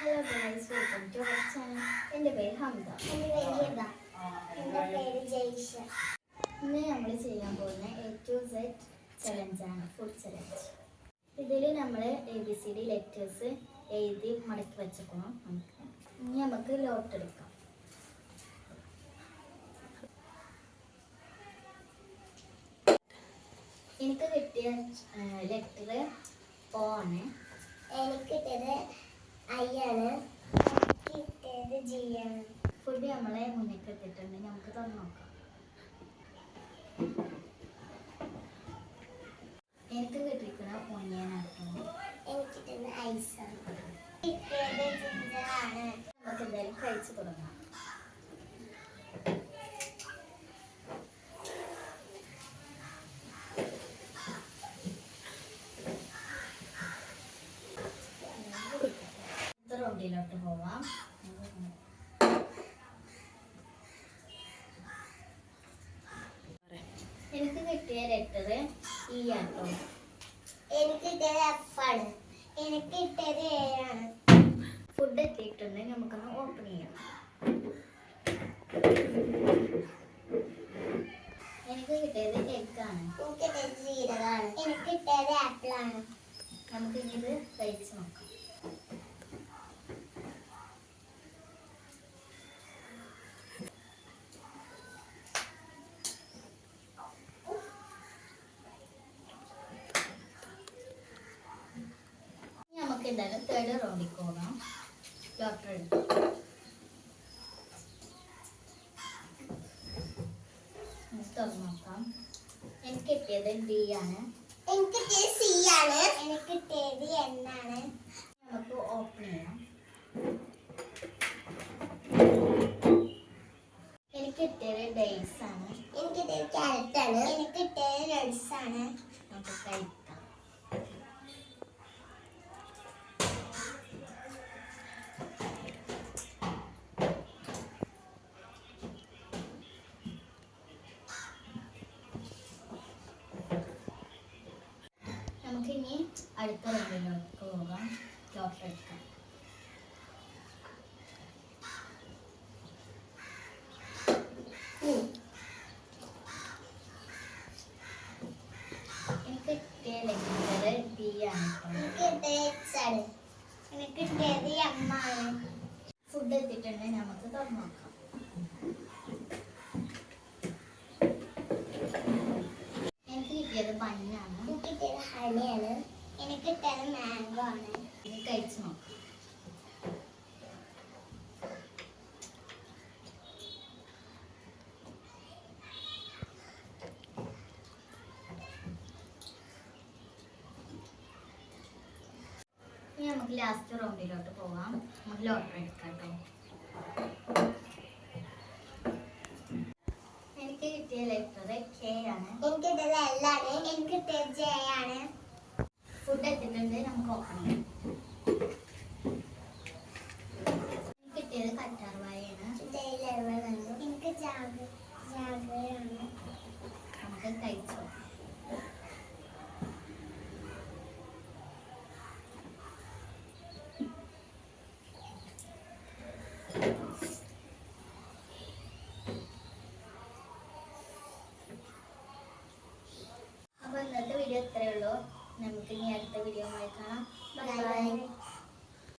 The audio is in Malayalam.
Hello guys, welcome to our channel. എൻ്റെ പേര് ഹംദ. എൻ്റെ പേര് ഹിബ. എൻ്റെ പേര് ജയ്ഷ. ഇന്ന് നമ്മൾ ചെയ്യാൻ പോകുന്ന A to Z ചലഞ്ചാണ്, ഫുഡ് ചലഞ്ച്. ഇതിൽ നമ്മൾ ABCD ലെറ്റേഴ്സ് എഴുതി മടക്കി വെച്ചേക്കണം. ഇനി നമുക്ക് ലോട്ട് എടുക്കാം. എനിക്ക് കിട്ടിയ ലെറ്റർ O ആണ്. എനിക്ക് കിട്ടിയത് I ആണ്. കിട്ടിയത് G ആണ്. ഫുഡ് നമ്മളെ മുന്നിൽ എത്തിയിട്ടുണ്ട്. നമുക്ക് തുറന്നു നോക്കാം. എനിക്ക് കിട്ടിയിരിക്കുന്ന ഒനിയനാട്ടോ. എനിക്ക് കിട്ടുന്നത് ഐസാണ്. കിട്ടിയത് ജിഞ്ചറാണ്. നമുക്ക് എന്തായാലും കഴിച്ചു തുടങ്ങാം. റൗണ്ടിലോട്ട് പോവാം. എനിക്ക് കിട്ടിയ ലെറ്റർ E ആട്ടോ. എനിക്ക് കിട്ടിയത് F ആണ്. എനിക്ക് കിട്ടിയത് A ആണ്. ഫുഡ് എത്തിയിട്ടുണ്ട്. നമുക്കൊന്ന് ഓപ്പൺ ചെയ്യാം. എനിക്ക് കിട്ടിയത് എഗ് ആണ്. എനിക്ക് കിട്ടിയത് ജീരകമാണ്. എനിക്ക് കിട്ടിയത് ആപ്പിൾ ആണ്. നമുക്ക് ഇനി ഇത് കഴിച്ച് നോക്കാം. നമുക്ക് എന്തായാലും തേർഡ് റൗണ്ടിൽ പോകാം. ലോട്ടറി എടുക്കാം. തുറന്നു നോക്കാം. എനിക്ക് കിട്ടിയത് D ആണ്. എനിക്ക് കിട്ടിയത് C ആണ്. എനിക്ക് കിട്ടിയത് N ആണ്. നമുക്ക് ഓപ്പൺ ചെയ്യാം. എനിക്ക് കിട്ടിയത് ഡേറ്റ്സ് ആണ്. എനിക്ക് കിട്ടിയത് ക്യാരറ്റ് ആണ്. എനിക്ക് കിട്ടിയത് നട്ട്സ് ആണ്. നമുക്ക് കഴിക്കാം. നമുക്കിനി അടുത്ത റൗണ്ടിലോട്ട് പോകാം. ലോട്ടറി എടുക്കാം. എനിക്ക് കിട്ടിയ ലെറ്റർ D ആണ്. എനിക്ക് കിട്ടിയത് X ആണ്. എനിക്ക് കിട്ടിയത് M ആണ്. ഫുഡ് എത്തിയിട്ടുണ്ട്. നമുക്ക് തുറന്നു നോക്കാം. എനിക്ക് കിട്ടിയത് ബണ്ണാണ്. എനിക്ക് കിട്ടിയത് ഹണിയാണ്. എനിക്ക് കിട്ടിയത് മാംഗോ ആണ്. ഇത് കഴിച്ചു നോക്കാം. ഇനി നമുക്ക് ലാസ്റ്റ് റൗണ്ടിലോട്ട് പോവാം. നമുക്ക് ലോട്ടറി എടുക്കാം കേട്ടോ. എനിക്ക് കിട്ടിയ ലെറ്റർ K ആണ്. എനിക്ക് കിട്ടിയത് L ആണ്. എനിക്ക് കിട്ടിയത് J ആണ്. ഫുഡ് എത്തിയിട്ടുണ്ട്. നമുക്ക് ഓപ്പൺ ചെയ്യാം.